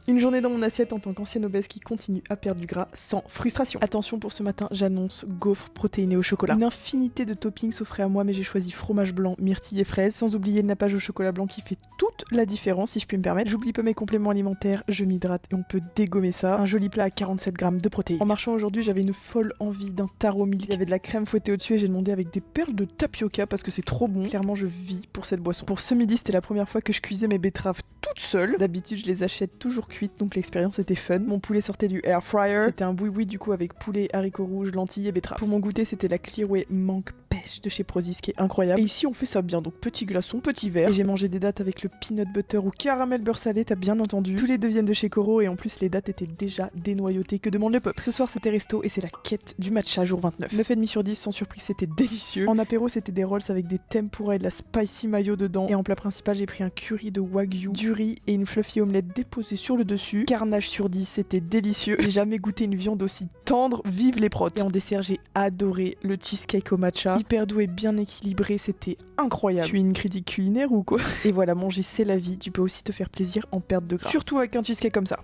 Une journée dans mon assiette en tant qu'ancienne obèse qui continue à perdre du gras sans frustration. Attention pour ce matin, j'annonce gaufres protéinées au chocolat. Une infinité de toppings s'offrait à moi, mais j'ai choisi fromage blanc, myrtille et fraise, sans oublier le nappage au chocolat blanc qui fait toute la différence si je puis me permettre. J'oublie pas mes compléments alimentaires, je m'hydrate et on peut dégommer ça. Un joli plat à 47 grammes de protéines. En marchant aujourd'hui, j'avais une folle envie d'un taro milk. Il y avait de la crème fouettée au-dessus et j'ai demandé avec des perles de tapioca parce que c'est trop bon. Clairement, je vis pour cette boisson. Pour ce midi, c'était la première fois que je cuisais mes betteraves toute seule. D'habitude, je les achète toujours cuites, donc l'expérience était fun. Mon poulet sortait du air fryer. C'était un boui-boui du coup avec poulet, haricots rouges, lentilles et betteraves. Pour mon goûter, c'était la Clearway Mangue Pêche de chez Prozis qui est incroyable. Et ici, on fait ça bien, donc petit glaçon, petit verre. Et j'ai mangé des dattes avec le peanut butter ou caramel beurre salé, t'as bien entendu. Tous les deux viennent de chez Coro et en plus, les dattes étaient déjà dénoyautées. Que demande le peuple? Ce soir, c'était resto et c'est la quête du matcha jour 29. 9,5 sur 10, sans surprise, c'était délicieux. En apéro, c'était des rolls avec des tempura et de la spicy mayo dedans. Et en plat principal, j'ai pris un curry de wagyu, du riz et une fluffy omelette déposée sur le dessus. Carnage sur 10, c'était délicieux. J'ai jamais goûté une viande aussi tendre, vive les protes. Et en dessert, j'ai adoré le cheesecake au matcha. Hyper doux et bien équilibré, c'était incroyable. Je suis une critique culinaire ou quoi? Et voilà, manger c'est la vie, tu peux aussi te faire plaisir en perte de gras. Surtout avec un cheesecake comme ça.